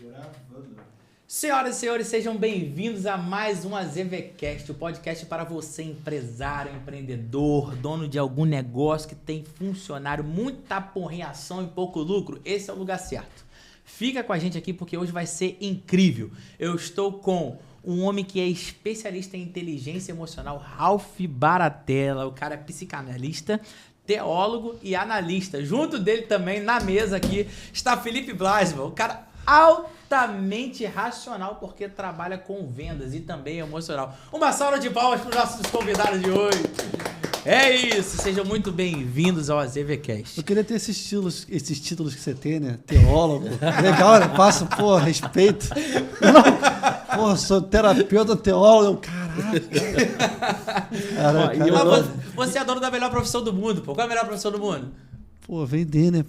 Gravando. Senhoras e senhores, sejam bem-vindos a mais um AZVcast, o podcast para você, empresário, empreendedor, dono de algum negócio que tem funcionário, muita porrinhação e pouco lucro. Esse é o lugar certo. Fica com a gente aqui porque hoje vai ser incrível. Eu estou com um homem que é especialista em inteligência emocional, Ralph Baratella. O cara é psicanalista, teólogo e analista. Junto dele também, na mesa aqui, está Felipe Blasman, o cara altamente racional porque trabalha com vendas e também emocional. Uma salva de palmas para os nossos convidados de hoje. É isso, sejam muito bem-vindos ao AZVcast. Eu queria ter esses títulos que você tem, né? Teólogo. Legal, né? Passa, pô, respeito. Não, pô, sou terapeuta, teólogo. Caraca. Mas você é dono da melhor profissão do mundo, pô. Qual é a melhor profissão do mundo? Pô, vender, né?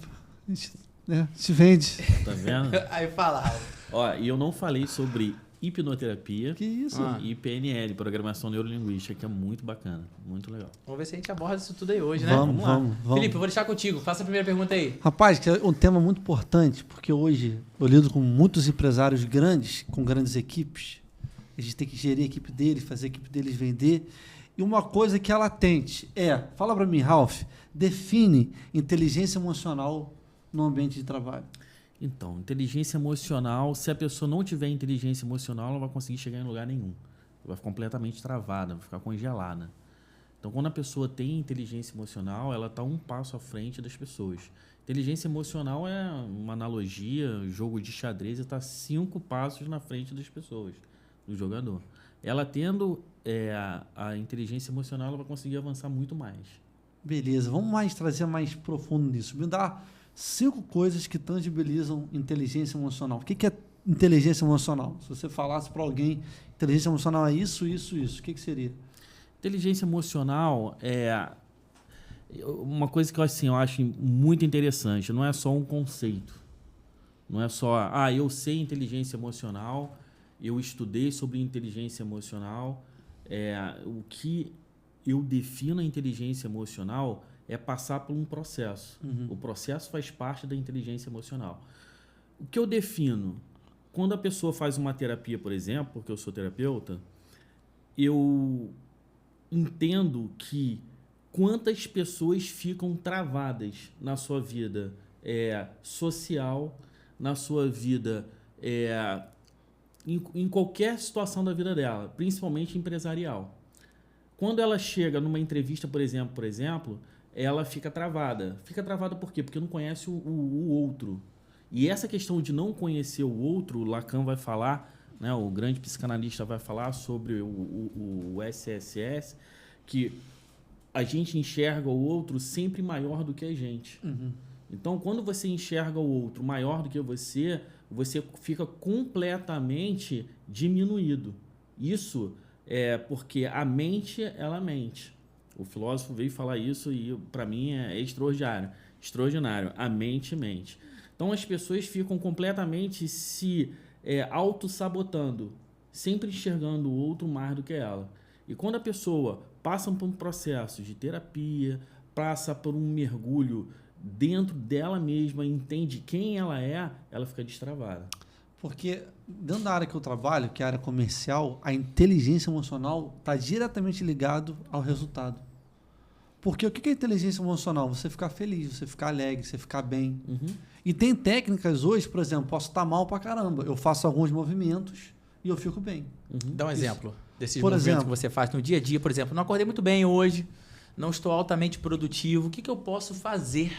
A gente vende. Tá vendo? Aí fala, Ralph. Ó, e eu não falei sobre hipnoterapia Que isso? e PNL, Programação Neurolinguística, que é muito bacana, muito legal. Vamos ver se a gente aborda isso tudo aí hoje, né? Vamos lá. Felipe, eu vou deixar contigo. Faça a primeira pergunta aí. Rapaz, que é um tema muito importante, porque hoje eu lido com muitos empresários grandes, com grandes equipes. A gente tem que gerir a equipe deles, fazer a equipe deles vender. E uma coisa que é latente fala para mim, Ralph, define inteligência emocional no ambiente de trabalho. Então, inteligência emocional, se a pessoa não tiver inteligência emocional, ela não vai conseguir chegar em lugar nenhum. Ela vai ficar completamente travada, vai ficar congelada. Então, quando a pessoa tem inteligência emocional, ela está um passo à frente das pessoas. Inteligência emocional é uma analogia, jogo de xadrez, está 5 passos na frente das pessoas, do jogador. Ela tendo a inteligência emocional, ela vai conseguir avançar muito mais. Beleza, vamos trazer mais profundo nisso. Me dá 5 coisas que tangibilizam inteligência emocional. O que é inteligência emocional? Se você falasse para alguém, inteligência emocional é isso, isso, isso, o que seria? Inteligência emocional é uma coisa que eu acho muito interessante. Não é só um conceito. Não é só, eu sei inteligência emocional, eu estudei sobre inteligência emocional. O que eu defino a inteligência emocional é passar por um processo. Uhum. O processo faz parte da inteligência emocional. O que eu defino? Quando a pessoa faz uma terapia, por exemplo, porque eu sou terapeuta, eu entendo que quantas pessoas ficam travadas na sua vida social, na sua vida, em qualquer situação da vida dela, principalmente empresarial. Quando ela chega numa entrevista, por exemplo, ela fica travada. Fica travada por quê? Porque não conhece o outro. E essa questão de não conhecer o outro, o Lacan vai falar, né, o grande psicanalista vai falar sobre o SSS, que a gente enxerga o outro sempre maior do que a gente. Uhum. Então, quando você enxerga o outro maior do que você fica completamente diminuído. Isso é porque a mente, ela mente. O filósofo veio falar isso e, para mim, é extraordinário. A mente mente. Então, as pessoas ficam completamente se auto-sabotando, sempre enxergando o outro mais do que ela. E quando a pessoa passa por um processo de terapia, passa por um mergulho dentro dela mesma, entende quem ela é, ela fica destravada. Porque dentro da área que eu trabalho, que é a área comercial, a inteligência emocional está diretamente ligado ao resultado. Porque o que é inteligência emocional? Você ficar feliz, você ficar alegre, você ficar bem. Uhum. E tem técnicas hoje, por exemplo, posso estar mal pra caramba. Eu faço alguns movimentos e eu fico bem. Uhum. Dá um exemplo desses Por movimentos exemplo, que você faz no dia a dia. Por exemplo, não acordei muito bem hoje, não estou altamente produtivo. O que eu posso fazer,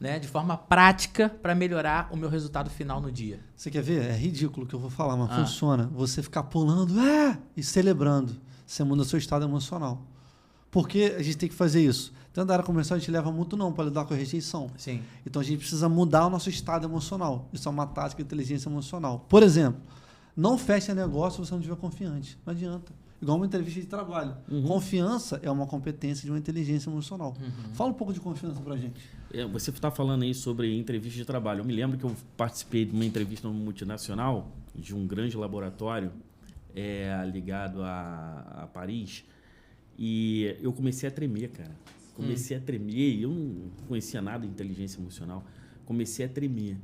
né, de forma prática para melhorar o meu resultado final no dia? Você quer ver? É ridículo o que eu vou falar, mas funciona. Você ficar pulando e celebrando. Você muda o seu estado emocional. Por que a gente tem que fazer isso? Dentro da área comercial, a gente leva muito não para lidar com a rejeição. Sim. Então, a gente precisa mudar o nosso estado emocional. Isso é uma tática de inteligência emocional. Por exemplo, não feche negócio se você não estiver confiante. Não adianta. Igual uma entrevista de trabalho. Uhum. Confiança é uma competência de uma inteligência emocional. Uhum. Fala um pouco de confiança pra gente. Você está falando aí sobre entrevista de trabalho. Eu me lembro que eu participei de uma entrevista numa multinacional, de um grande laboratório ligado a Paris, e eu comecei a tremer, cara. Comecei a tremer, e eu não conhecia nada de inteligência emocional. Comecei a tremer.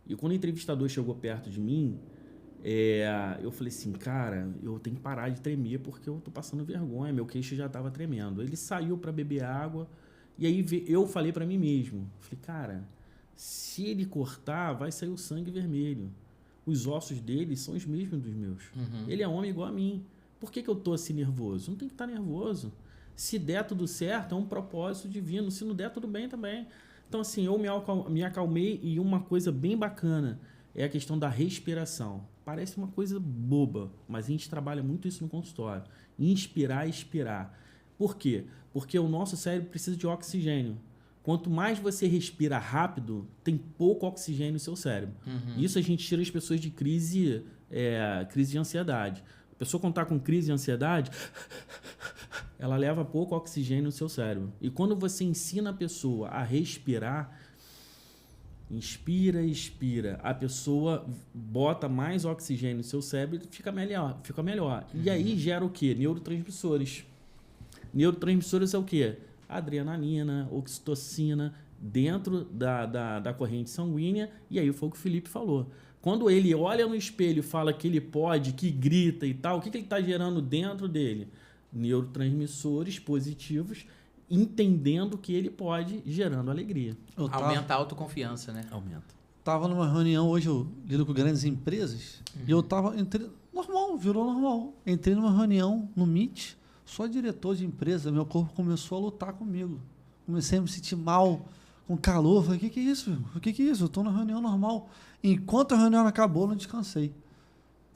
E quando o entrevistador chegou perto de mim, eu falei assim, cara, eu tenho que parar de tremer porque eu tô passando vergonha, meu queixo já tava tremendo. Ele saiu para beber água e aí eu falei para mim mesmo, falei, cara, se ele cortar, vai sair o sangue vermelho. Os ossos dele são os mesmos dos meus. Ele é homem igual a mim. Por que eu tô assim nervoso? Não tem que estar nervoso. Se der tudo certo, é um propósito divino. Se não der, tudo bem também. Então, assim, eu me acalmei e uma coisa bem bacana é a questão da respiração. Parece uma coisa boba, mas a gente trabalha muito isso no consultório. Inspirar e expirar. Por quê? Porque o nosso cérebro precisa de oxigênio. Quanto mais você respira rápido, tem pouco oxigênio no seu cérebro. Isso a gente tira as pessoas de crise de ansiedade. A pessoa quando está com crise de ansiedade, ela leva pouco oxigênio no seu cérebro. E quando você ensina a pessoa a respirar, inspira e expira, a pessoa bota mais oxigênio no seu cérebro e fica melhor. E aí gera o quê? Neurotransmissores. Neurotransmissores é o quê? Adrenalina, oxitocina, dentro da corrente sanguínea. E aí foi o que o Felipe falou. Quando ele olha no espelho e fala que ele pode, que grita e tal, o que ele está gerando dentro dele? Neurotransmissores positivos, entendendo que ele pode, gerando alegria. Aumenta a autoconfiança, né? Aumenta. Tava numa reunião hoje, eu lido com grandes empresas, e eu normal, virou normal. Entrei numa reunião no Meet, só diretor de empresa, meu corpo começou a lutar comigo. Comecei a me sentir mal, com calor. Falei, o que é isso? O que é isso? Eu estou na reunião normal. Enquanto a reunião acabou, eu não descansei.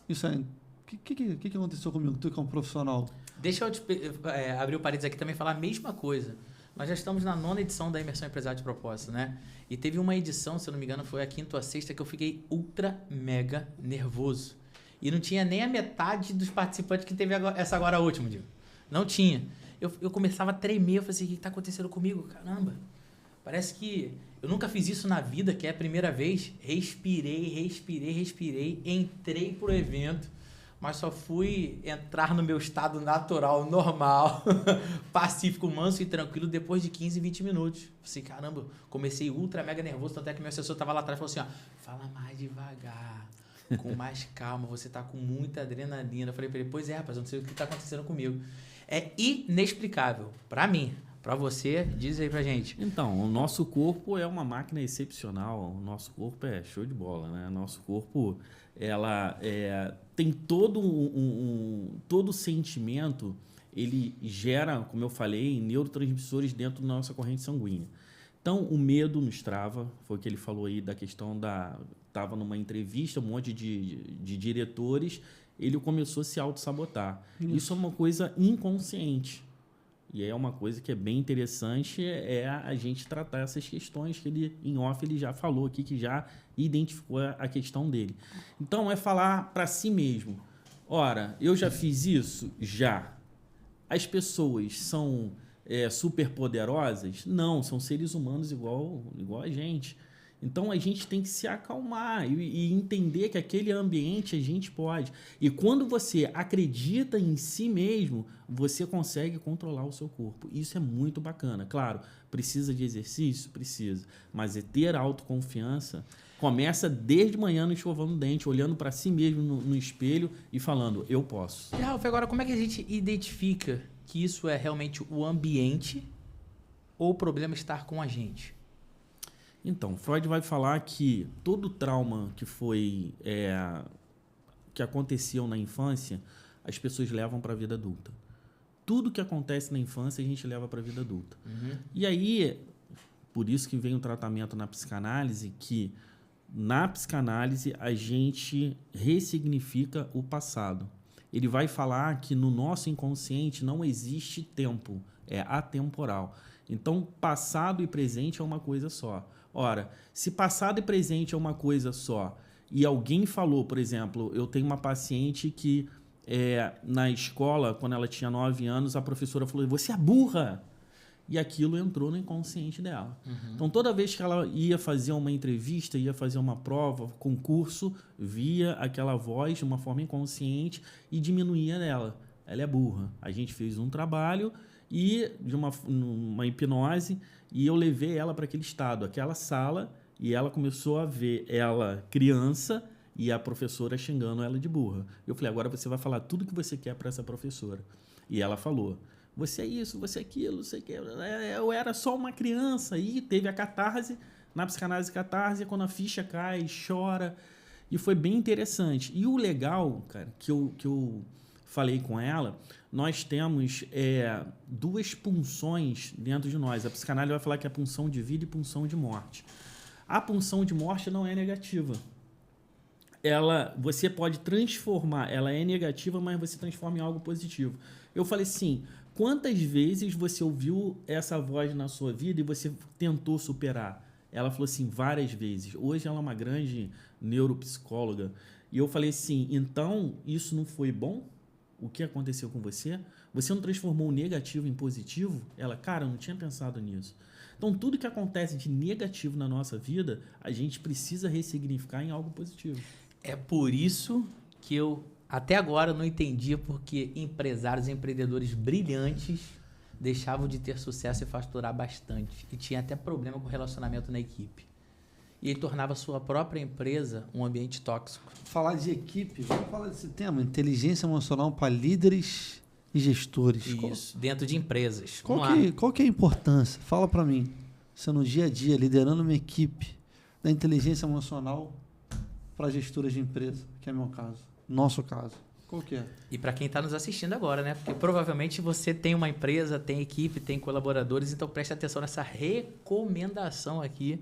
Isso aí. O que aconteceu comigo? Tu que é um profissional. Deixa eu abrir o parênteses aqui também e falar a mesma coisa. Nós já estamos na 9ª edição da Imersão Empresário de Propósito, né? E teve uma edição, se eu não me engano, foi a 5ª ou a 6ª, que eu fiquei ultra, mega nervoso. E não tinha nem a metade dos participantes que teve essa agora última, Diego. Não tinha. Eu começava a tremer, eu falei assim, o que está acontecendo comigo? Caramba, parece que eu nunca fiz isso na vida, que é a primeira vez. Respirei, entrei pro evento, mas só fui entrar no meu estado natural, normal, pacífico, manso e tranquilo depois de 15, 20 minutos. Assim, caramba, comecei ultra, mega nervoso, tanto é que meu assessor estava lá atrás e falou assim, ó, fala mais devagar, com mais calma, você tá com muita adrenalina. Eu falei para ele, pois é, rapaz, eu não sei o que tá acontecendo comigo. É inexplicável, para mim. Para você, diz aí pra gente. Então, o nosso corpo é uma máquina excepcional. O nosso corpo é show de bola, né? O nosso corpo, ela tem todo todo sentimento, ele gera, como eu falei, neurotransmissores dentro da nossa corrente sanguínea. Então, o medo nos trava, foi o que ele falou aí da questão estava numa entrevista, um monte de diretores, ele começou a se auto-sabotar. Isso é uma coisa inconsciente. E é uma coisa que é bem interessante, a gente tratar essas questões que ele, em off, ele já falou aqui, que já identificou a questão dele. Então, é falar para si mesmo. Ora, eu já fiz isso? Já. As pessoas são super poderosas? Não, são seres humanos igual a gente. Então, a gente tem que se acalmar e entender que aquele ambiente a gente pode. E quando você acredita em si mesmo, você consegue controlar o seu corpo. Isso é muito bacana. Claro, precisa de exercício? Precisa. Mas ter autoconfiança começa desde manhã no escovando o dente, olhando para si mesmo no espelho e falando, eu posso. E, Ralf, agora como é que a gente identifica que isso é realmente o ambiente ou o problema estar com a gente? Então, Freud vai falar que todo trauma que que aconteceu na infância, as pessoas levam para a vida adulta. Tudo que acontece na infância, a gente leva para a vida adulta. E aí, por isso que vem o tratamento na psicanálise, que na psicanálise a gente ressignifica o passado. Ele vai falar que no nosso inconsciente não existe tempo, é atemporal. Então, passado e presente é uma coisa só. Ora, se passado e presente é uma coisa só, e alguém falou, por exemplo, eu tenho uma paciente que na escola, quando ela tinha 9 anos, a professora falou, você é burra! E aquilo entrou no inconsciente dela. Então, toda vez que ela ia fazer uma entrevista, ia fazer uma prova, concurso, via aquela voz de uma forma inconsciente e diminuía nela. Ela é burra. A gente fez um trabalho e de uma hipnose, e eu levei ela para aquele estado, aquela sala, E ela começou a ver ela criança e a professora xingando ela de burra. Eu falei, agora você vai falar tudo que você quer para essa professora. E ela falou, você é isso, você é aquilo, não sei o que. Eu era só uma criança. E teve a catarse, na psicanálise catarse, quando a ficha cai, chora. E foi bem interessante. E o legal, cara, que eu falei com ela, nós temos 2 punções dentro de nós. A psicanálise vai falar que é punção de vida e punção de morte. A punção de morte não é negativa. Você pode transformar, ela é negativa, mas você transforma em algo positivo. Eu falei assim, quantas vezes você ouviu essa voz na sua vida e você tentou superar? Ela falou assim, várias vezes. Hoje ela é uma grande neuropsicóloga. E eu falei assim, então isso não foi bom? O que aconteceu com você? Você não transformou o negativo em positivo? Ela, cara, eu não tinha pensado nisso. Então, tudo que acontece de negativo na nossa vida, a gente precisa ressignificar em algo positivo. É por isso que eu, até agora, não entendia porque empresários e empreendedores brilhantes deixavam de ter sucesso e faturar bastante. E tinha até problema com o relacionamento na equipe. E ele tornava a sua própria empresa um ambiente tóxico. Falar de equipe, vamos falar desse tema, inteligência emocional para líderes e gestores. Isso, dentro de empresas. Qual que é a importância? Fala para mim. Você no dia a dia, liderando uma equipe da inteligência emocional para gestoras de empresa, que é meu caso, nosso caso. Qual que é? E para quem está nos assistindo agora, né? Porque provavelmente você tem uma empresa, tem equipe, tem colaboradores, então preste atenção nessa recomendação aqui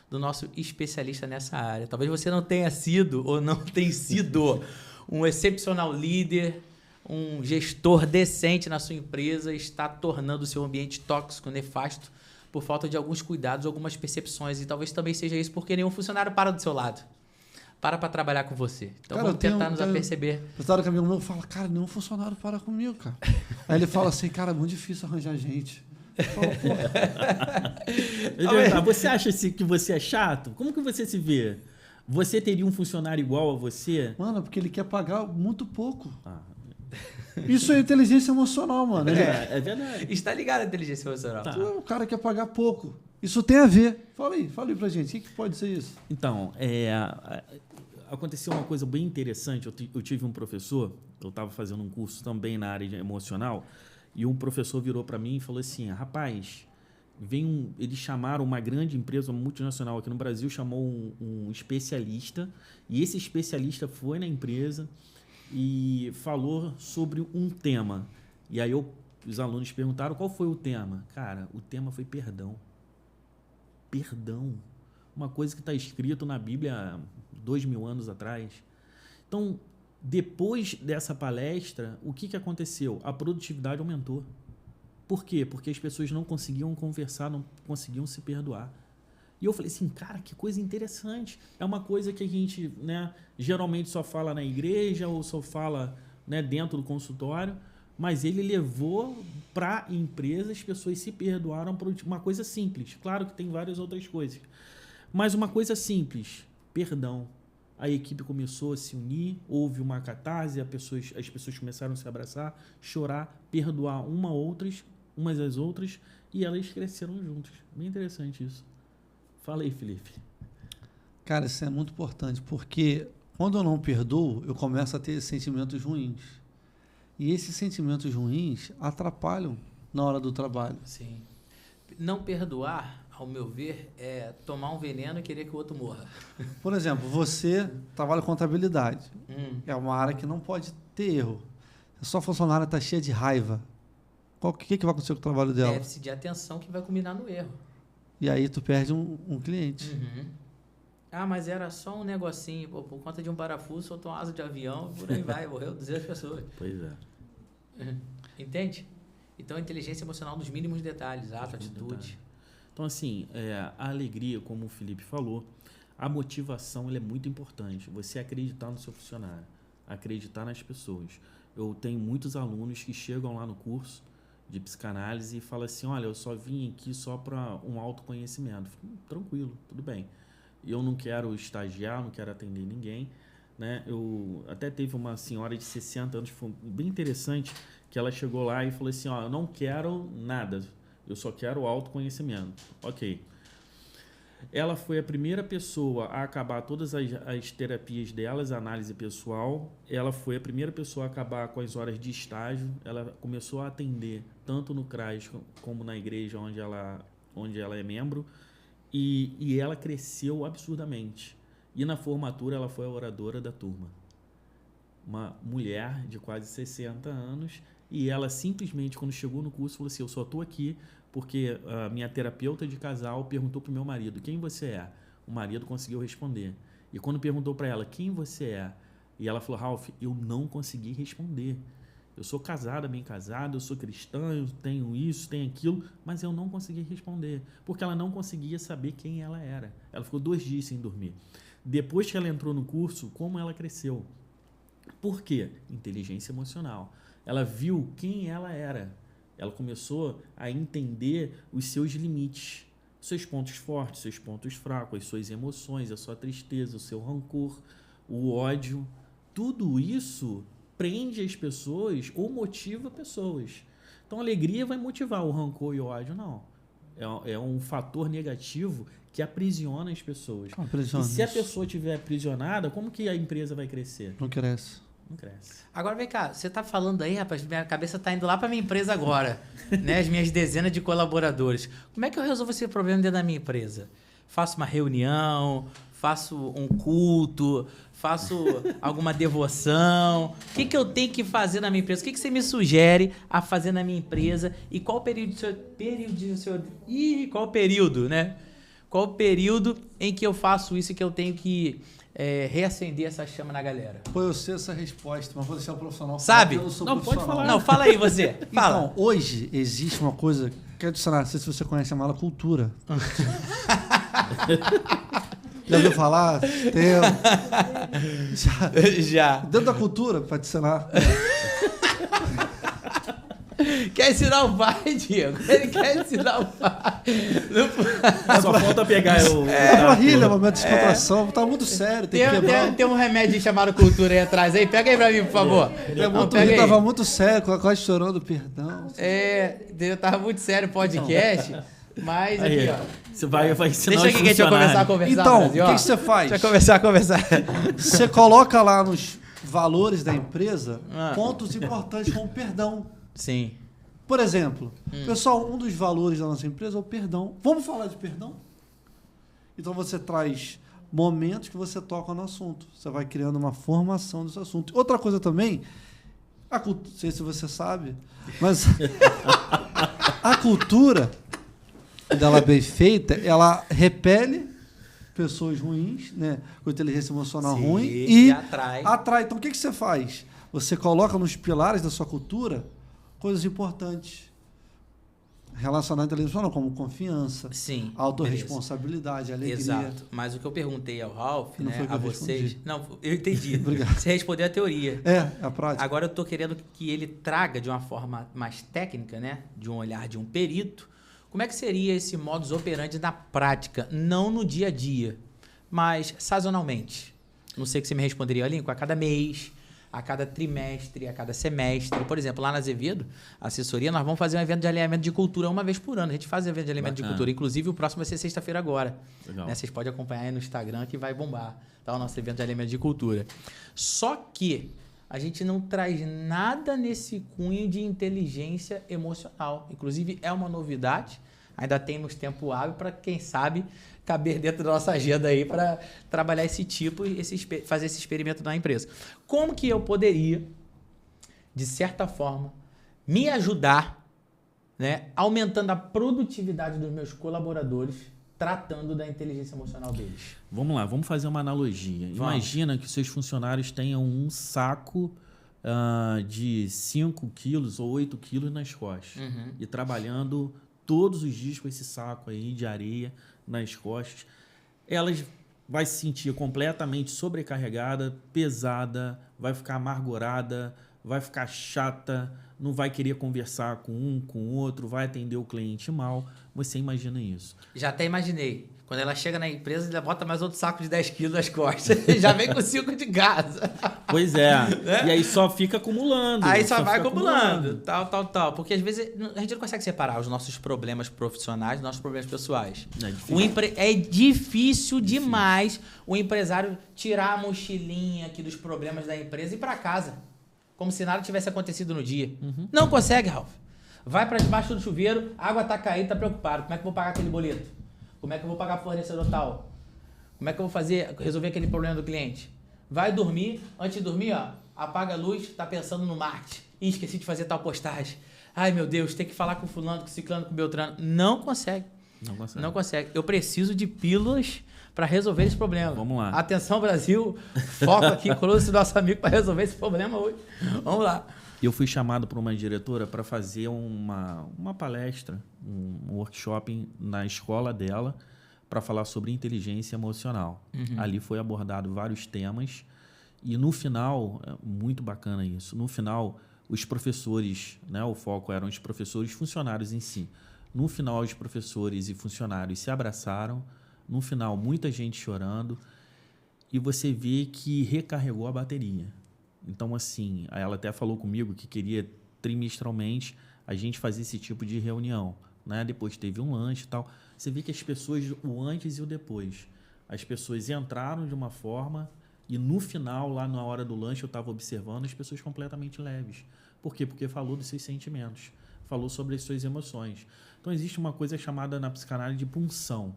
do nosso especialista nessa área. Talvez você não tenha sido ou não tenha sido um excepcional líder, um gestor decente na sua empresa, está tornando o seu ambiente tóxico, nefasto, por falta de alguns cuidados, algumas percepções. E talvez também seja isso porque nenhum funcionário para do seu lado. Para trabalhar com você. Então, cara, vamos tentar nos aperceber. Funcionário que amigo meu fala, cara, nenhum funcionário para comigo, cara. Aí ele fala assim, cara, é muito difícil arranjar gente. Você acha que você é chato? Como que você se vê? Você teria um funcionário igual a você? Mano, porque ele quer pagar muito pouco. Isso é inteligência emocional, mano. É verdade. Está ligado à inteligência emocional. Tá. O cara quer pagar pouco. Isso tem a ver. Fala aí pra gente. O que pode ser isso? Então, aconteceu uma coisa bem interessante. Eu tive um professor, eu estava fazendo um curso também na área emocional, e um professor virou para mim e falou assim, rapaz, eles chamaram uma grande empresa, uma multinacional aqui no Brasil, chamou um especialista, e esse especialista foi na empresa e falou sobre um tema. E aí os alunos perguntaram qual foi o tema. Cara, o tema foi perdão. Perdão. Uma coisa que está escrito na Bíblia há 2000 anos atrás. Então, depois dessa palestra, o que aconteceu? A produtividade aumentou. Por quê? Porque as pessoas não conseguiam conversar, não conseguiam se perdoar. E eu falei assim, cara, que coisa interessante. É uma coisa que a gente, né, geralmente só fala na igreja ou só fala, né, dentro do consultório, mas ele levou para a empresa, as pessoas se perdoaram por uma coisa simples. Claro que tem várias outras coisas. Mas uma coisa simples, perdão. A equipe começou a se unir, houve uma catarse, as pessoas começaram a se abraçar, chorar, perdoar umas às outras, e elas cresceram juntas. Bem interessante isso. Fala aí, Felipe. Cara, isso é muito importante, porque quando eu não perdoo, eu começo a ter sentimentos ruins. E esses sentimentos ruins atrapalham na hora do trabalho. Sim. Não perdoar, ao meu ver, é tomar um veneno e querer que o outro morra. Por exemplo, você trabalha com contabilidade. É uma área que não pode ter erro. A sua funcionária está cheia de raiva. O que vai acontecer com o trabalho dela? Déficit de atenção que vai culminar no erro. E aí tu perde um cliente. Uhum. Ah, mas era só um negocinho. Pô, por conta de um parafuso, soltou uma asa de avião, por aí vai, morreu 200 pessoas. Pois é. Entende? Então, a inteligência emocional nos mínimos detalhes, ato, atitude. Então, assim, a alegria, como o Felipe falou, a motivação ela é muito importante. Você acreditar no seu funcionário, acreditar nas pessoas. Eu tenho muitos alunos que chegam lá no curso de psicanálise e falam assim, olha, eu só vim aqui só para um autoconhecimento. Fico, tranquilo, tudo bem. Eu não quero estagiar, não quero atender ninguém, né? Eu até teve uma senhora de 60 anos, foi bem interessante, que ela chegou lá e falou assim, ó, eu não quero nada, eu só quero autoconhecimento. Ok. Ela foi a primeira pessoa a acabar todas as terapias delas, análise pessoal. Ela foi a primeira pessoa a acabar com as horas de estágio. Ela começou a atender tanto no CRAS como na igreja onde ela é membro. E ela cresceu absurdamente. E na formatura ela foi a oradora da turma. Uma mulher de quase 60 anos. E ela simplesmente, quando chegou no curso, falou assim, eu só estou aqui porque a minha terapeuta de casal perguntou para o meu marido, quem você é? O marido conseguiu responder. E quando perguntou para ela, quem você é? E ela falou, Ralph, eu não consegui responder. Eu sou casada, bem casada, eu sou cristã, eu tenho isso, tenho aquilo, mas eu não consegui responder, porque ela não conseguia saber quem ela era. Ela ficou 2 dias sem dormir. Depois que ela entrou no curso, como ela cresceu? Por quê? Inteligência emocional. Ela viu quem ela era. Ela começou a entender os seus limites, seus pontos fortes, seus pontos fracos, as suas emoções, a sua tristeza, o seu rancor, o ódio. Tudo isso prende as pessoas ou motiva pessoas. Então, a alegria vai motivar, o rancor e o ódio não. É um fator negativo que aprisiona as pessoas. E se a pessoa estiver aprisionada, como que a empresa vai crescer? Não cresce. Não cresce. Agora vem cá, você tá falando aí, rapaz, minha cabeça tá indo lá pra minha empresa agora, né? As minhas dezenas de colaboradores. Como é que eu resolvo esse problema dentro da minha empresa? Faço uma reunião, faço um culto, faço alguma devoção. O que eu tenho que fazer na minha empresa? O que você me sugere a fazer na minha empresa? E qual período qual período, né? Qual período em que eu faço isso e que eu tenho que reacender essa chama na galera? Pô, eu sei essa resposta, mas vou deixar o profissional falar. Sabe? Eu não sou Não, pode profissional. falar. Não, fala aí você. Fala. Então, hoje existe uma coisa que adicionar, não sei se você conhece, chamada cultura. Já ouviu falar? Já. Dentro da cultura, para adicionar. Quer ensinar o pai, Diego? Ele quer ensinar o pai. Só falta pegar o... É pra rir, né? Momento de descontração. Tá muito sério, tem que quebrar. Tem um remédio chamado cultura aí atrás aí. Pega aí pra mim, por favor. Ele tava muito sério, quase chorando, perdão. Tava muito sério o podcast. Mas Aí, aqui, ó. Você vai ensinar Deixa aqui que a gente vai começar a conversar. Então, Brasil, o que você faz? Deixa eu começar a conversar. Você coloca lá nos valores da empresa Ah. pontos importantes como perdão. Sim. Por exemplo, pessoal, um dos valores da nossa empresa é o perdão. Vamos falar de perdão? Então você traz momentos que você toca no assunto. Você vai criando uma formação desse assunto. Outra coisa também, não sei se você sabe, mas a cultura dela bem feita, ela repele pessoas ruins, né, com inteligência emocional Sim, ruim e atrai. Então o que você faz? Você coloca nos pilares da sua cultura coisas importantes relacionadas à inteligência emocional, como confiança, Sim. autorresponsabilidade, alegria. Exato. Mas o que eu perguntei ao Ralph, Não né, foi o que a eu vocês. respondi. Não, eu entendi. Obrigado. Você respondeu a teoria. É a prática. Agora eu tô querendo que ele traga de uma forma mais técnica, né? De um olhar de um perito. Como é que seria esse modus operandi na prática? Não no dia a dia, mas sazonalmente. Não sei o que você me responderia, Lincoln, a cada mês, a cada trimestre, a cada semestre. Por exemplo, lá na Azevedo, assessoria, nós vamos fazer um evento de alinhamento de cultura uma vez por ano. A gente faz evento de alinhamento de cultura. Inclusive, o próximo vai ser sexta-feira agora. Legal. Né? Vocês podem acompanhar aí no Instagram que vai bombar, tá? O nosso evento de alinhamento de cultura. Só que a gente não traz nada nesse cunho de inteligência emocional. Inclusive, é uma novidade. Ainda temos tempo hábil para, quem sabe, caber dentro da nossa agenda aí para trabalhar esse tipo e fazer esse experimento na empresa. Como que eu poderia, de certa forma, me ajudar, né, aumentando a produtividade dos meus colaboradores, tratando da inteligência emocional deles? Vamos lá, vamos fazer uma analogia. Vamos. Imagina que seus funcionários tenham um saco de 5 quilos ou 8 quilos nas costas. E trabalhando todos os dias com esse saco aí de areia nas costas. Elas vai se sentir completamente sobrecarregada, pesada, vai ficar amargurada, vai ficar chata, não vai querer conversar com um, com o outro, vai atender o cliente mal. Você imagina isso. Já até imaginei. Quando ela chega na empresa, ela bota mais outro saco de 10 quilos nas costas. Já vem com 5 de casa. Pois é. Né? E aí só fica acumulando. Aí só vai acumulando. Tal. Porque às vezes a gente não consegue separar os nossos problemas profissionais dos nossos problemas pessoais. É difícil demais o empresário tirar a mochilinha aqui dos problemas da empresa e ir para casa. Como se nada tivesse acontecido no dia. Não consegue, Ralf. Vai para debaixo do chuveiro, a água tá caindo, tá preocupado. Como é que eu vou pagar aquele boleto? Como é que eu vou pagar fornecedor tal? Como é que eu vou resolver aquele problema do cliente? Vai dormir, antes de dormir, ó, apaga a luz, tá pensando no marketing. Ih, esqueci de fazer tal postagem. Ai, meu Deus, tem que falar com fulano, com ciclano, com beltrano. Não consegue. Não consegue. Eu preciso de pílulas para resolver esse problema. Vamos lá. Atenção, Brasil. Foco aqui, coloca o nosso amigo para resolver esse problema hoje. Vamos lá. Eu fui chamado por uma diretora para fazer uma palestra, um workshop na escola dela para falar sobre inteligência emocional. Ali foi abordado vários temas e no final, muito bacana isso, no final os professores, né, o foco eram os professores funcionários em si. No final os professores e funcionários se abraçaram, no final muita gente chorando e você vê que recarregou a bateria. Então, assim, ela até falou comigo que queria trimestralmente a gente fazer esse tipo de reunião, né? Depois teve um lanche e tal. Você vê que as pessoas, o antes e o depois, as pessoas entraram de uma forma e no final, lá na hora do lanche, eu estava observando as pessoas completamente leves. Por quê? Porque falou dos seus sentimentos, falou sobre as suas emoções. Então, existe uma coisa chamada na psicanálise de punção.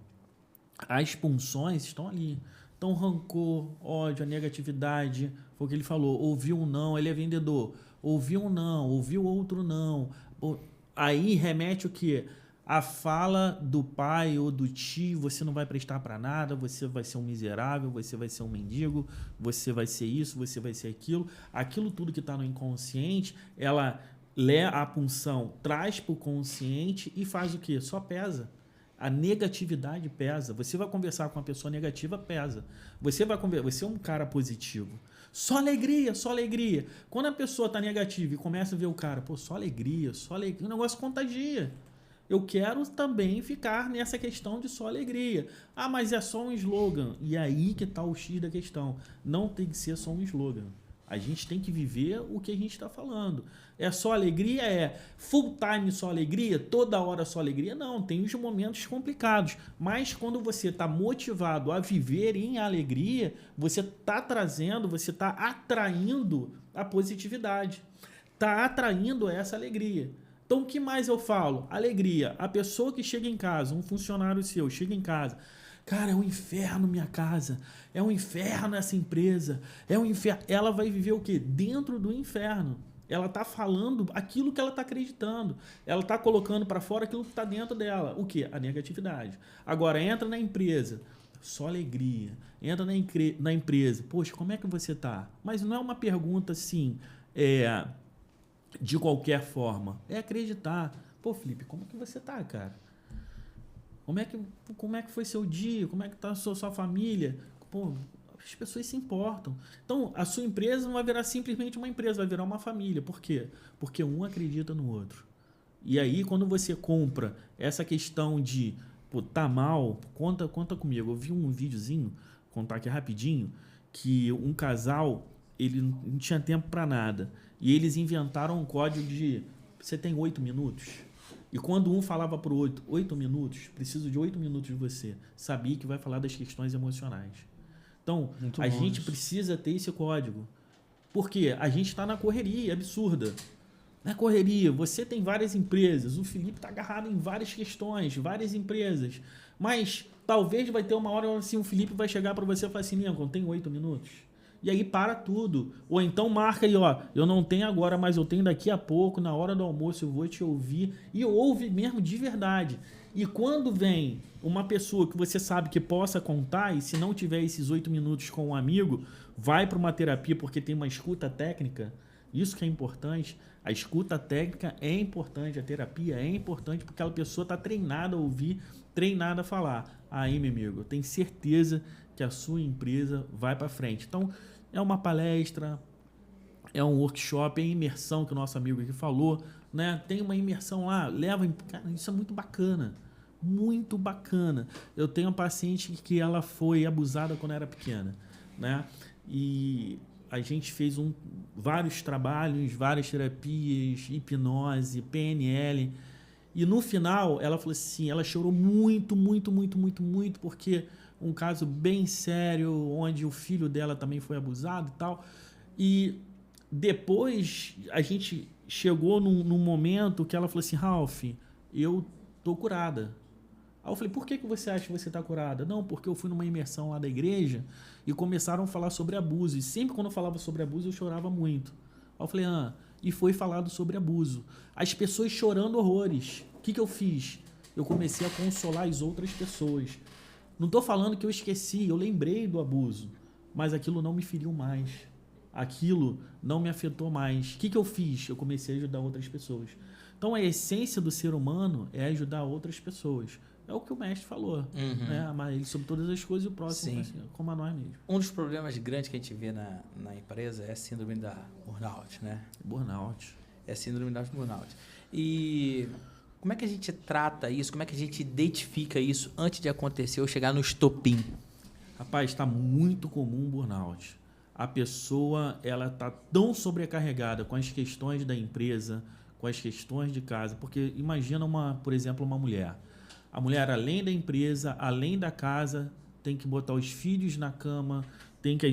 As punções estão ali. Então, rancor, ódio, a negatividade, foi o que ele falou. Ouviu um não, ele é vendedor. Ouviu um não, ouviu outro não. Aí remete o quê? A fala do pai ou do tio, você não vai prestar para nada, você vai ser um miserável, você vai ser um mendigo, você vai ser isso, você vai ser aquilo. Aquilo tudo que está no inconsciente, a punção traz para o consciente e faz o quê? Só pesa. A negatividade pesa. Você vai conversar com uma pessoa negativa, pesa. Você é um cara positivo. Só alegria, só alegria. Quando a pessoa está negativa e começa a ver o cara, só alegria, o negócio contagia. Eu quero também ficar nessa questão de só alegria. Ah, mas é só um slogan. E aí que está o X da questão. Não tem que ser só um slogan. A gente tem que viver o que a gente está falando. É só alegria? É full time só alegria? Toda hora só alegria? Não, tem os momentos complicados. Mas quando você está motivado a viver em alegria, você está trazendo, você está atraindo a positividade. Está atraindo essa alegria. Então, o que mais eu falo? Alegria. A pessoa que chega em casa, um funcionário seu, chega em casa... Cara, é um inferno minha casa, é um inferno essa empresa, é um inferno. Ela vai viver o quê? Dentro do inferno. Ela está falando aquilo que ela está acreditando. Ela está colocando para fora aquilo que está dentro dela. O quê? A negatividade. Agora, entra na empresa, só alegria. Entra na empresa, poxa, como é que você está? Mas não é uma pergunta assim, de qualquer forma. É acreditar. Pô, Felipe, como é que você está, cara? Como é que foi seu dia? Como é que está a sua família? Pô, as pessoas se importam. Então, a sua empresa não vai virar simplesmente uma empresa, vai virar uma família. Por quê? Porque um acredita no outro. E aí, quando você compra essa questão de, tá mal, conta comigo. Eu vi um videozinho, contar aqui rapidinho, que um casal, ele não tinha tempo para nada. E eles inventaram um código de, você tem 8 minutos. E quando um falava para o outro, 8 minutos, preciso de 8 minutos de você, sabia que vai falar das questões emocionais. Então, a gente precisa ter esse código. Por quê? A gente está na correria absurda. Na correria, você tem várias empresas, o Felipe está agarrado em várias questões, várias empresas. Mas talvez vai ter uma hora assim, o Felipe vai chegar para você e falar assim, Lincoln, tem 8 minutos. E aí para tudo. Ou então marca aí, eu não tenho agora, mas eu tenho daqui a pouco, na hora do almoço eu vou te ouvir. E ouve mesmo de verdade. E quando vem uma pessoa que você sabe que possa contar, e se não tiver esses 8 minutos com um amigo, vai para uma terapia porque tem uma escuta técnica. Isso que é importante. A escuta técnica é importante, a terapia é importante porque aquela pessoa está treinada a ouvir, treinada a falar. Aí, meu amigo, eu tenho certeza que a sua empresa vai para frente. Então, é uma palestra, é um workshop, é imersão que o nosso amigo aqui falou, né? Tem uma imersão lá, cara, isso é muito bacana. muito bacana. Eu tenho uma paciente que ela foi abusada quando era pequena, né? E a gente fez vários trabalhos, várias terapias, hipnose, PNL. E no final, ela falou assim, ela chorou muito, muito, muito, muito, muito, porque um caso bem sério, onde o filho dela também foi abusado e tal. E depois, a gente chegou num momento que ela falou assim, Ralph, eu tô curada. Aí eu falei, por que você acha que você está curada? Não, porque eu fui numa imersão lá da igreja e começaram a falar sobre abuso. E sempre quando eu falava sobre abuso, eu chorava muito. Aí eu falei, e foi falado sobre abuso. As pessoas chorando horrores. O que eu fiz? Eu comecei a consolar as outras pessoas. Não estou falando que eu esqueci, eu lembrei do abuso. Mas aquilo não me feriu mais. Aquilo não me afetou mais. O que eu fiz? Eu comecei a ajudar outras pessoas. Então, a essência do ser humano é ajudar outras pessoas. É o que o mestre falou. Né? Amar ele sobre todas as coisas e o próximo como a nós mesmos. Um dos problemas grandes que a gente vê na empresa é a síndrome da burnout, né? Burnout. É a síndrome da burnout. E como é que a gente trata isso? Como é que a gente identifica isso antes de acontecer ou chegar no estopim? Rapaz, está muito comum o burnout. A pessoa ela está tão sobrecarregada com as questões da empresa, com as questões de casa. Porque imagina, por exemplo, uma mulher. A mulher, além da empresa, além da casa, tem que botar os filhos na cama,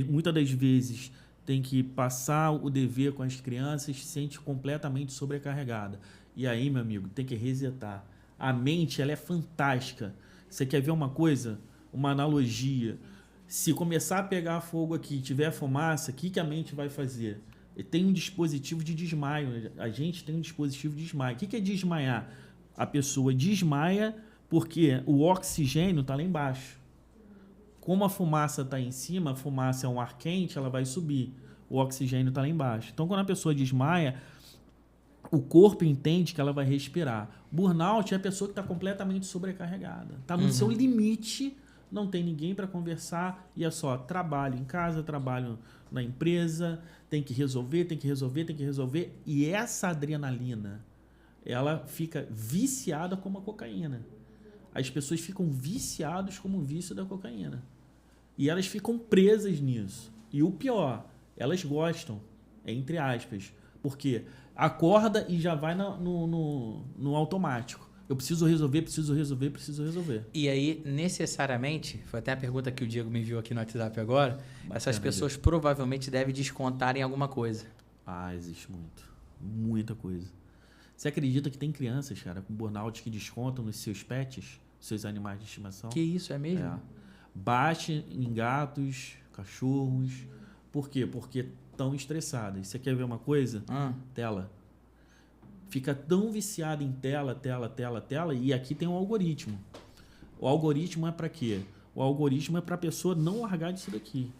muitas das vezes tem que passar o dever com as crianças, se sente completamente sobrecarregada. E aí, meu amigo, tem que resetar. A mente, ela é fantástica. Você quer ver uma coisa? Uma analogia. Se começar a pegar fogo aqui e tiver fumaça, o que a mente vai fazer? Tem um dispositivo de desmaio. A gente tem um dispositivo de desmaio. O que é desmaiar? A pessoa desmaia porque o oxigênio está lá embaixo. Como a fumaça está em cima, a fumaça é um ar quente, ela vai subir. O oxigênio está lá embaixo. Então, quando a pessoa desmaia, o corpo entende que ela vai respirar. Burnout é a pessoa que está completamente sobrecarregada. Está no seu limite, não tem ninguém para conversar e é só trabalho em casa, trabalho na empresa, tem que resolver. E essa adrenalina, ela fica viciada como a cocaína. As pessoas ficam viciadas como o vício da cocaína. E elas ficam presas nisso. E o pior, elas gostam, entre aspas, porque acorda e já vai no automático. Eu preciso resolver. E aí, necessariamente, foi até a pergunta que o Diego me enviou aqui no WhatsApp agora, bacana, essas pessoas Diego. Provavelmente devem descontar em alguma coisa. Existe muito. Muita coisa. Você acredita que tem crianças, cara, com burnout que descontam nos seus pets, seus animais de estimação? Que isso, é mesmo? Bate em gatos, cachorros. Por quê? Porque estão estressadas. Você quer ver uma coisa? Tela. Fica tão viciado em tela, e aqui tem um algoritmo. O algoritmo é para quê? O algoritmo é para a pessoa não largar disso daqui.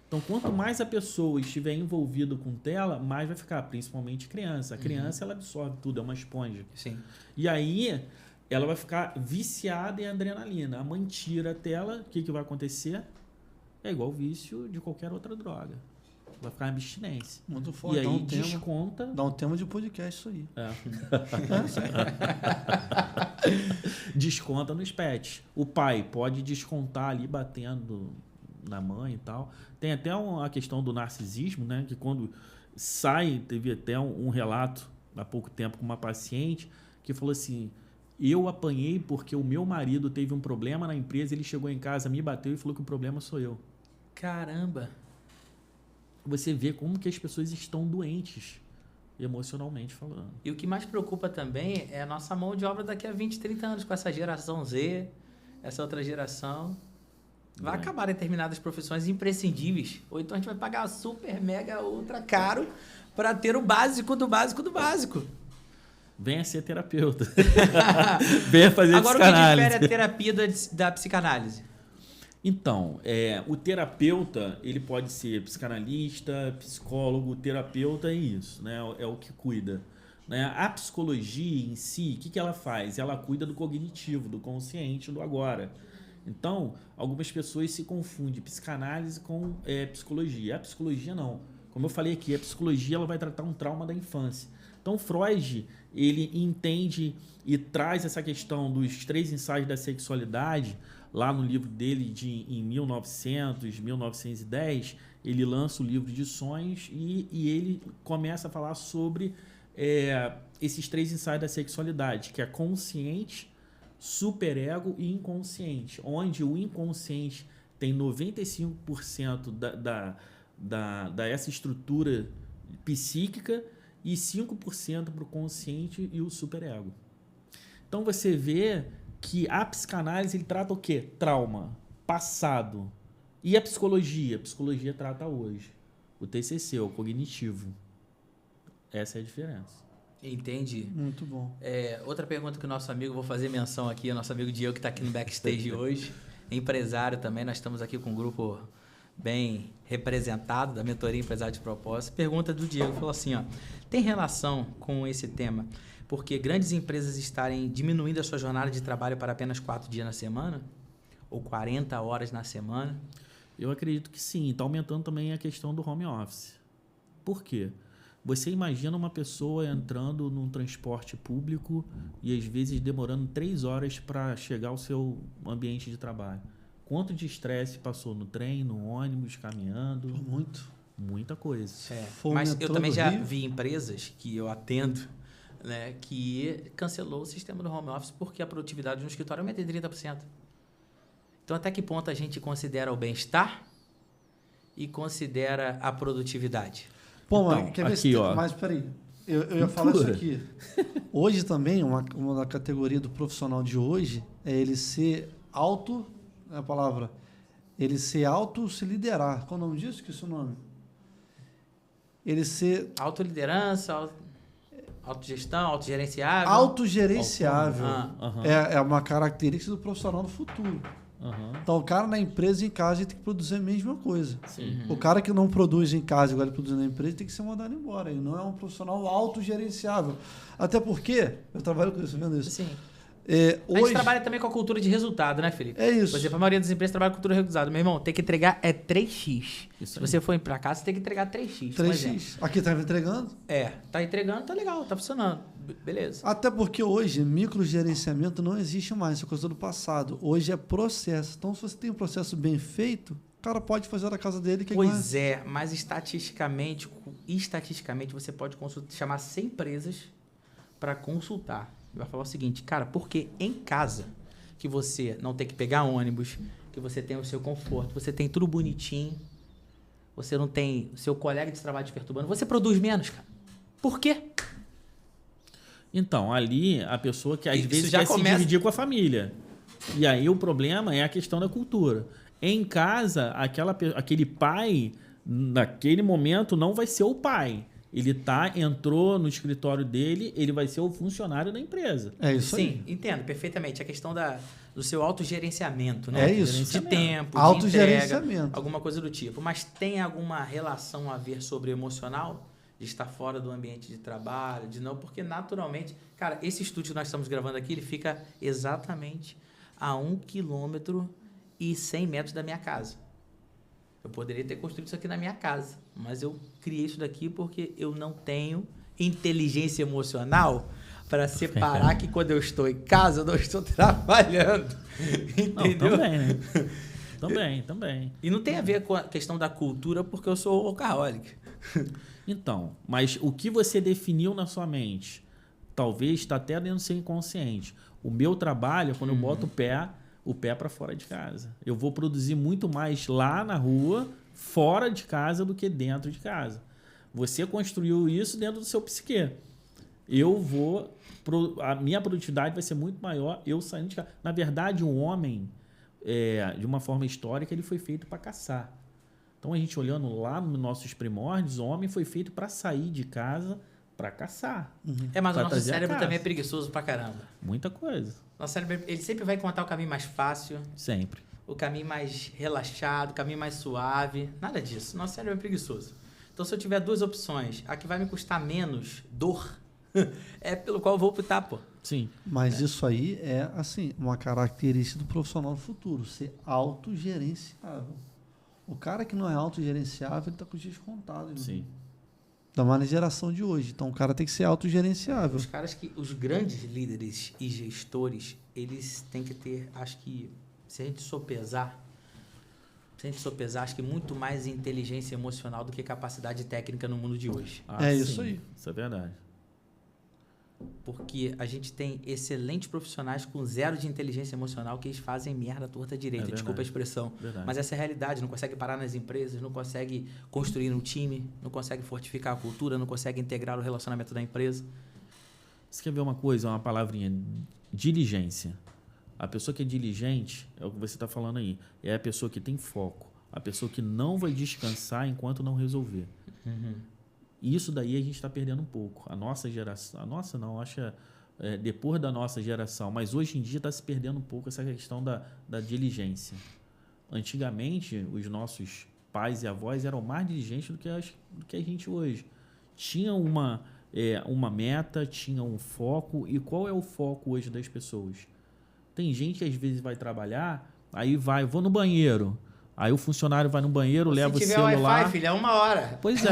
Então, quanto mais a pessoa estiver envolvida com tela, mais vai ficar, principalmente criança. A criança, ela absorve tudo, é uma esponja. Sim. E aí, ela vai ficar viciada em adrenalina. A mãe tira a tela, o que vai acontecer? É igual o vício de qualquer outra droga. Vai ficar em abstinência. Muito forte. E aí desconta... Dá um tema de podcast isso aí. Desconta nos pets. O pai pode descontar ali batendo na mãe e tal. Tem até a questão do narcisismo, né? Que quando sai, teve até um relato há pouco tempo com uma paciente que falou assim, eu apanhei porque o meu marido teve um problema na empresa, ele chegou em casa, me bateu e falou que o problema sou eu. Caramba! Você vê como que as pessoas estão doentes, emocionalmente falando. E o que mais preocupa também é a nossa mão de obra daqui a 20, 30 anos, com essa geração Z, essa outra geração. Vai acabar determinadas profissões imprescindíveis. Ou então a gente vai pagar super, mega, ultra caro para ter o básico do básico do básico. Venha ser terapeuta. Venha fazer agora, psicanálise. Agora, o que difere a terapia da psicanálise? Então, o terapeuta, ele pode ser psicanalista, psicólogo, terapeuta é isso, né? É o que cuida. Né? A psicologia em si, o que ela faz? Ela cuida do cognitivo, do consciente, do agora. Então, algumas pessoas se confundem psicanálise com psicologia. A psicologia não. Como eu falei aqui, a psicologia ela vai tratar um trauma da infância. Então, Então, Freud, ele entende e traz essa questão dos 3 ensaios da sexualidade, lá no livro dele em 1910, ele lança o livro de sonhos e ele começa a falar sobre esses 3 ensaios da sexualidade, que é consciente, superego e inconsciente, onde o inconsciente tem 95% dessa estrutura psíquica e 5% para o consciente e o superego. Então você vê que a psicanálise ele trata o quê? Trauma, passado. E a psicologia? A psicologia trata hoje. O TCC, o cognitivo. Essa é a diferença. Entendi. Muito bom. Outra pergunta que o nosso amigo, vou fazer menção aqui, o nosso amigo Diego que está aqui no backstage hoje, empresário também, nós estamos aqui com um grupo bem representado da mentoria Empresário de Propósito. Pergunta do Diego, falou assim, ó, tem relação com esse tema, porque grandes empresas estarem diminuindo a sua jornada de trabalho para apenas 4 dias na semana? Ou 40 horas na semana? Eu acredito que sim. Está aumentando também a questão do home office. Por quê? Você imagina uma pessoa entrando num transporte público e às vezes demorando 3 horas para chegar ao seu ambiente de trabalho. Quanto de estresse passou no trem, no ônibus, caminhando? Muito. Muita coisa. Mas eu também já vi empresas que eu atendo, né, que cancelou o sistema do home office porque a produtividade no escritório aumenta em 30%. Então, até que ponto a gente considera o bem-estar e considera a produtividade? Pô, então, mas quer ver aqui, ó. Mas peraí, eu ia falar isso aqui. Hoje também, uma da categoria do profissional de hoje é ele ser a palavra, ele ser se liderar. Qual é o nome disso? Que é o seu nome? Ele ser... Autoliderança, autogestão, autogerenciável. Autogerenciável. É uma característica do profissional do futuro. Então, o cara na empresa e em casa ele tem que produzir a mesma coisa. Sim. O cara que não produz em casa igual ele produz na empresa tem que ser mandado embora. Ele não é um profissional autogerenciável. Até porque, eu trabalho com isso, vendo isso. Sim. Hoje, a gente trabalha também com a cultura de resultado, né, Felipe? É isso. Por exemplo, a maioria das empresas trabalha com cultura de resultado. Meu irmão, tem que entregar 3x. Isso Se aí. você for ir pra casa, você tem que entregar 3x. 3x. Aqui tá entregando? Tá entregando, tá legal, tá funcionando. Beleza. Até porque hoje, microgerenciamento não existe mais, isso é coisa do passado. Hoje é processo. Então, se você tem um processo bem feito, o cara pode fazer da casa dele. Pois é, mas estatisticamente você pode chamar 100 empresas para consultar. Vai falar o seguinte, cara, porque em casa que você não tem que pegar ônibus, que você tem o seu conforto, você tem tudo bonitinho, você não tem o seu colega de trabalho te perturbando, você produz menos, cara. Por quê? Então, ali, a pessoa que às vezes já quer começa... se dividir com a família. E aí o problema é a questão da cultura. Em casa, aquele pai, naquele momento, não vai ser o pai. Ele entrou no escritório dele, ele vai ser o funcionário da empresa. É isso aí. Sim, entendo perfeitamente. A questão do seu autogerenciamento, né? É isso. De tempo, autogerenciamento. de entrega, alguma coisa do tipo. Mas tem alguma relação a ver sobre o emocional? De estar fora do ambiente de trabalho, porque naturalmente... Cara, esse estúdio que nós estamos gravando aqui, ele fica exatamente a 1 km e 100 metros da minha casa. Eu poderia ter construído isso aqui na minha casa, mas eu criei isso daqui porque eu não tenho inteligência emocional para separar que quando eu estou em casa, eu não estou trabalhando. Entendeu? Não, também, né? Também. E não tem a ver com a questão da cultura, porque eu sou workaholic. Então, mas o que você definiu na sua mente, talvez está até dentro do seu inconsciente. O meu trabalho é quando eu boto o pé para fora de casa. Eu vou produzir muito mais lá na rua, fora de casa, do que dentro de casa. Você construiu isso dentro do seu psiquê. A minha produtividade vai ser muito maior eu saindo de casa. Na verdade, um homem, de uma forma histórica, ele foi feito para caçar. Então, a gente olhando lá nos nossos primórdios, o homem foi feito para sair de casa para caçar. Mas o nosso cérebro também é preguiçoso pra caramba. Muita coisa. Nosso cérebro, ele sempre vai contar o caminho mais fácil. Sempre. O caminho mais relaxado, o caminho mais suave. Nada disso. Nosso cérebro é preguiçoso. Então, se eu tiver 2 opções, a que vai me custar menos dor, é pelo qual eu vou optar, pô. Sim. Mas isso aí é, assim, uma característica do profissional do futuro, ser autogerenciável. O cara que não é autogerenciável, ele está com os dias contados. Sim. da má geração de hoje. Então, o cara tem que ser autogerenciável. Os grandes líderes e gestores, eles têm que ter, acho que, se a gente sopesar, acho que muito mais inteligência emocional do que capacidade técnica no mundo de hoje. Isso aí. Isso é verdade. Porque a gente tem excelentes profissionais com zero de inteligência emocional que eles fazem merda à torta direita, desculpa a expressão. Verdade. Mas essa é a realidade, não consegue parar nas empresas, não consegue construir um time, não consegue fortificar a cultura, não consegue integrar o relacionamento da empresa. Você quer ver uma coisa, uma palavrinha? Diligência. A pessoa que é diligente, é o que você está falando aí, é a pessoa que tem foco, a pessoa que não vai descansar enquanto não resolver. E isso daí a gente está perdendo um pouco. A nossa geração, a nossa não, acho depois da nossa geração, mas hoje em dia está se perdendo um pouco essa questão da diligência. Antigamente, os nossos pais e avós eram mais diligentes do que a gente hoje. Tinha uma meta, tinha um foco. E qual é o foco hoje das pessoas? Tem gente que às vezes vai trabalhar, aí vou no banheiro. Aí o funcionário vai no banheiro, leva o celular... Se tiver Wi-Fi, filho, é 1 hora. Pois é.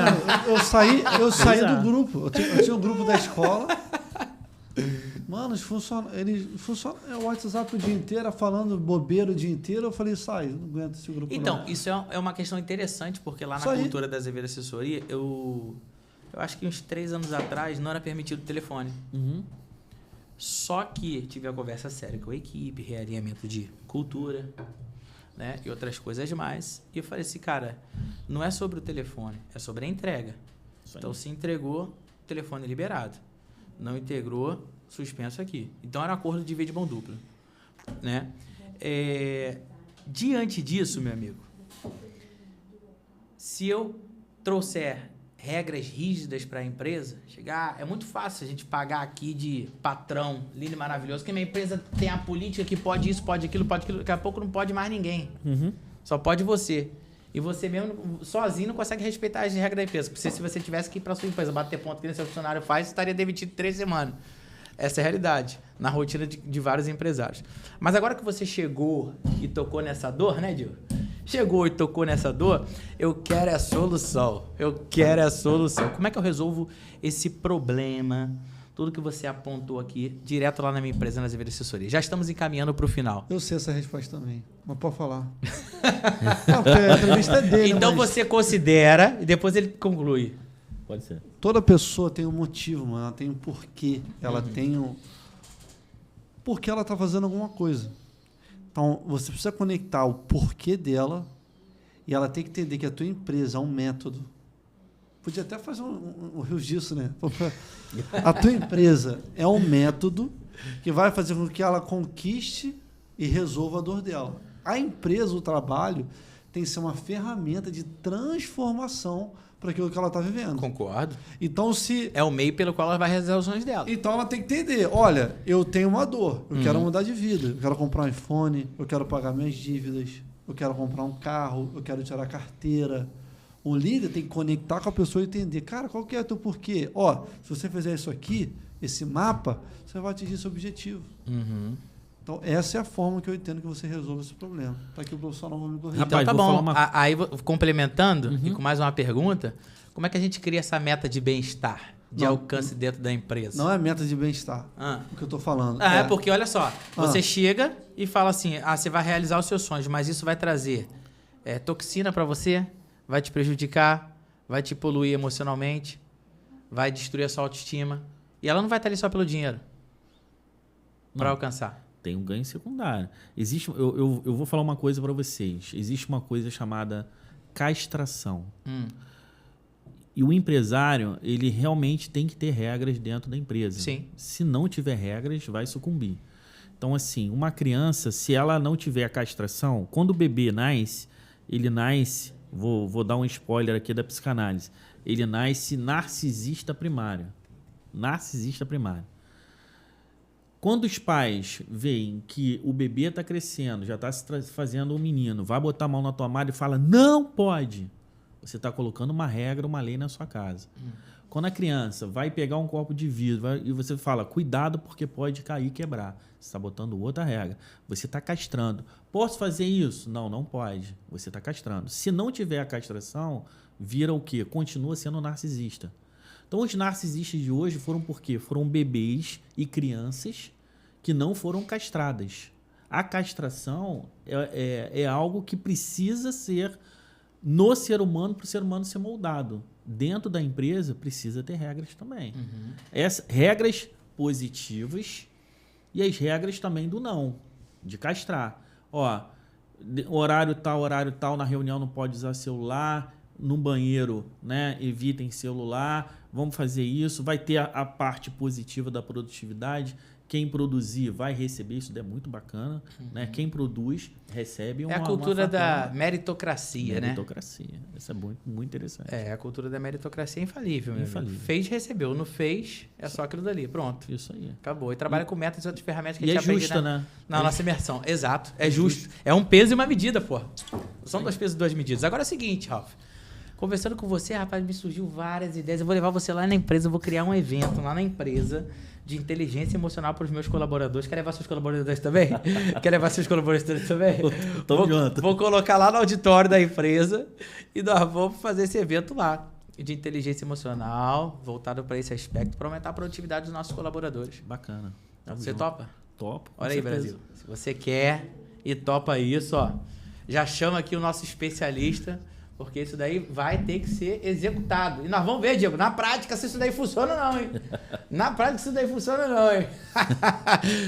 Eu saí do grupo. Eu tinha um grupo da escola. Mano, eles funcionam o WhatsApp o dia inteiro, falando bobeira o dia inteiro. Eu falei, sai, não aguento esse grupo Então, não. isso é uma questão interessante, porque lá na cultura da Azevedo Assessoria, eu acho que uns 3 anos atrás não era permitido o telefone. Só que tive a conversa séria com a equipe, realinhamento de cultura, né, e outras coisas mais. E eu falei assim, cara, não é sobre o telefone, é sobre a entrega. Então, se entregou, telefone liberado. Não integrou, suspenso aqui. Então, era um acordo de via de mão dupla, né? Diante disso, meu amigo, se eu trouxer regras rígidas para a empresa, é muito fácil a gente pagar aqui de patrão, lindo e maravilhoso, que minha empresa tem a política que pode isso, pode aquilo, daqui a pouco não pode mais ninguém. Só pode você. E você mesmo, sozinho, não consegue respeitar as regras da empresa. Porque se você tivesse que ir para sua empresa bater ponto que nem seu funcionário faz, você estaria demitido 3 semanas. Essa é a realidade, na rotina de vários empresários. Mas agora que você chegou e tocou nessa dor, né, Diogo? Chegou e tocou nessa dor, eu quero a solução. Como é que eu resolvo esse problema? Tudo que você apontou aqui, direto lá na minha empresa, na Azevedo Assessoria. Já estamos encaminhando para o final. Eu sei essa resposta também, mas pode falar. Não, porque a entrevista é dele. Então você considera e depois ele conclui. Pode ser. Toda pessoa tem um motivo, mano. Ela tem um porquê. Ela tem um... Porque ela tá fazendo alguma coisa. Então, você precisa conectar o porquê dela e ela tem que entender que a tua empresa é um método. Podia até fazer um rio disso, né? A tua empresa é um método que vai fazer com que ela conquiste e resolva a dor dela. A empresa, o trabalho, tem que ser uma ferramenta de transformação para aquilo que ela está vivendo. Concordo. Então, se... É o meio pelo qual ela vai realizar os sonhos dela. Então, ela tem que entender. Olha, eu tenho uma dor. Eu quero mudar de vida. Eu quero comprar um iPhone. Eu quero pagar minhas dívidas. Eu quero comprar um carro. Eu quero tirar a carteira. O líder tem que conectar com a pessoa e entender. Cara, qual que é o teu porquê? Ó, se você fizer isso aqui, esse mapa, você vai atingir esse objetivo. Então, essa é a forma que eu entendo que você resolve esse problema. Para que o profissional não me corrija. Então, tá bom. Aí, complementando, e com mais uma pergunta, como é que a gente cria essa meta de bem-estar, de alcance dentro da empresa? Não é meta de bem-estar, o que eu estou falando. Porque, olha só, você chega e fala assim, você vai realizar os seus sonhos, mas isso vai trazer toxina para você, vai te prejudicar, vai te poluir emocionalmente, vai destruir a sua autoestima. E ela não vai estar ali só pelo dinheiro para alcançar. Tem um ganho secundário. Existe, eu vou falar uma coisa para vocês. Existe uma coisa chamada castração. E o empresário, ele realmente tem que ter regras dentro da empresa. Sim. Se não tiver regras, vai sucumbir. Então, assim, uma criança, se ela não tiver a castração, quando o bebê nasce, ele nasce, vou dar um spoiler aqui da psicanálise, ele nasce narcisista primário. Narcisista primário. Quando os pais veem que o bebê está crescendo, já está se fazendo um menino, vai botar a mão na tomada e fala, não pode, você está colocando uma regra, uma lei na sua casa. Quando a criança vai pegar um copo de vidro e você fala, cuidado porque pode cair e quebrar, você está botando outra regra. Você está castrando. Posso fazer isso? Não, não pode. Você está castrando. Se não tiver a castração, vira o quê? Continua sendo narcisista. Então, os narcisistas de hoje foram por quê? Foram bebês e crianças que não foram castradas. A castração é algo que precisa ser no ser humano para o ser humano ser moldado. Dentro da empresa, precisa ter regras também. Regras positivas e as regras também do não, de castrar. Ó, horário tal, na reunião não pode usar celular, no banheiro, né, evitem celular, vamos fazer isso, vai ter a parte positiva da produtividade, quem produzir vai receber, isso é muito bacana, né? Quem produz recebe uma... É a cultura da meritocracia, né? Meritocracia, isso é muito, muito interessante. A cultura da meritocracia é infalível. Fez, recebeu, não fez, é só aquilo dali, pronto. Isso aí. Acabou. E trabalha com metas e outras ferramentas que a gente aprende justa, né? Na nossa imersão. Exato, é justo. É um peso e uma medida, pô. São 2 pesos e 2 medidas. Agora é o seguinte, Ralf. Conversando com você, rapaz, me surgiu várias ideias. Eu vou levar você lá na empresa, eu vou criar um evento lá na empresa de inteligência emocional para os meus colaboradores. Quer levar seus colaboradores também? Quer levar seus colaboradores também? Vou colocar lá no auditório da empresa e nós vamos fazer esse evento lá de inteligência emocional voltado para esse aspecto, para aumentar a produtividade dos nossos colaboradores. Bacana. Você topa? Topo. Olha aí, Brasil. Se você quer e topa isso, ó, já chama aqui o nosso especialista, porque isso daí vai ter que ser executado. E nós vamos ver, Diego, na prática se isso daí funciona ou não, hein? Na prática se isso daí funciona ou não, hein?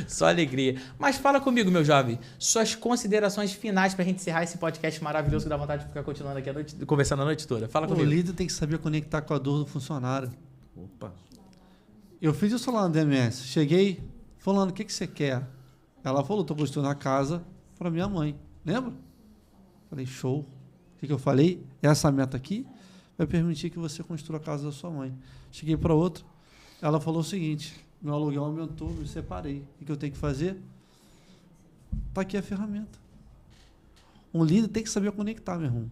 Só alegria. Mas fala comigo, meu jovem, suas considerações finais pra gente encerrar esse podcast maravilhoso que dá vontade de ficar continuando aqui a noite, conversando a noite toda. Fala comigo. O líder tem que saber conectar com a dor do funcionário. Opa. Eu fiz isso lá no DMS. Cheguei falando, o que você quer? Ela falou, estou construindo a casa para minha mãe. Lembra? Falei, show. O que eu falei? Essa meta aqui vai permitir que você construa a casa da sua mãe. Cheguei para outra, ela falou o seguinte, meu aluguel aumentou, me separei. O que eu tenho que fazer? Está aqui a ferramenta. Um líder tem que saber conectar, meu irmão.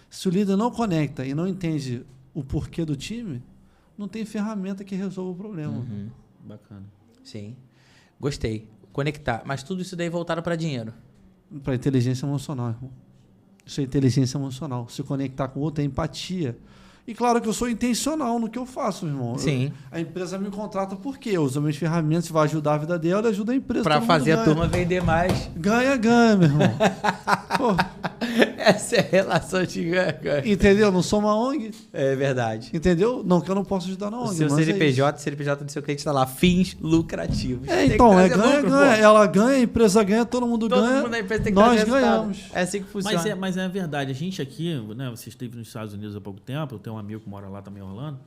Se o líder não conecta e não entende o porquê do time, não tem ferramenta que resolva o problema. Bacana. Sim. Gostei. Conectar. Mas tudo isso daí voltado para dinheiro. Para inteligência emocional, irmão. Isso é inteligência emocional. Se conectar com o outro é empatia. E claro que eu sou intencional no que eu faço, meu irmão. Sim. A empresa me contrata porque eu uso minhas ferramentas, vai ajudar a vida dela e ajuda a empresa. Para fazer a turma vender mais. Ganha, meu irmão. Pô. Essa é a relação de ganha. Entendeu? Não sou uma ONG. É verdade. Entendeu? Não que eu não posso ajudar na ONG. O seu CNPJ do seu cliente está lá, fins lucrativos. Então, ganha. Ela ganha, a empresa ganha, todo mundo ganha. Todo mundo na empresa tem que nós ganhamos. É assim que funciona. Mas é verdade. A gente aqui, né, você esteve nos Estados Unidos há pouco tempo, eu tenho um amigo que mora lá também em Orlando.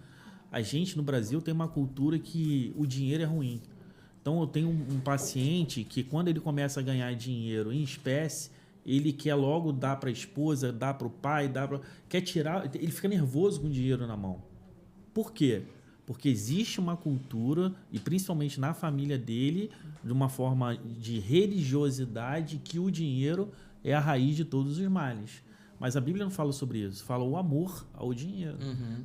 A gente no Brasil tem uma cultura que o dinheiro é ruim. Então, eu tenho um paciente que quando ele começa a ganhar dinheiro em espécie, ele quer logo dar para a esposa, dar para o pai, quer tirar, ele fica nervoso com o dinheiro na mão. Por quê? Porque existe uma cultura, e principalmente na família dele, de uma forma de religiosidade, que o dinheiro é a raiz de todos os males. Mas a Bíblia não fala sobre isso, fala o amor ao dinheiro.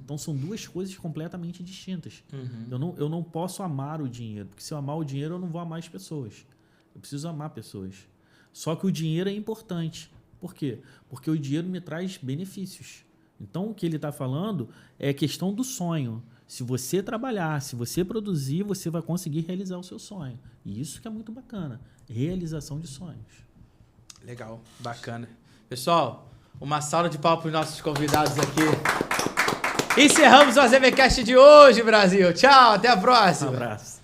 Então são 2 coisas completamente distintas. Eu não posso amar o dinheiro, porque se eu amar o dinheiro eu não vou amar as pessoas. Eu preciso amar pessoas. Só que o dinheiro é importante. Por quê? Porque o dinheiro me traz benefícios. Então, o que ele está falando é a questão do sonho. Se você trabalhar, se você produzir, você vai conseguir realizar o seu sonho. E isso que é muito bacana. Realização de sonhos. Legal, bacana. Pessoal, uma salva de palmas para os nossos convidados aqui. Encerramos o AZVcast de hoje, Brasil. Tchau, até a próxima. Um abraço.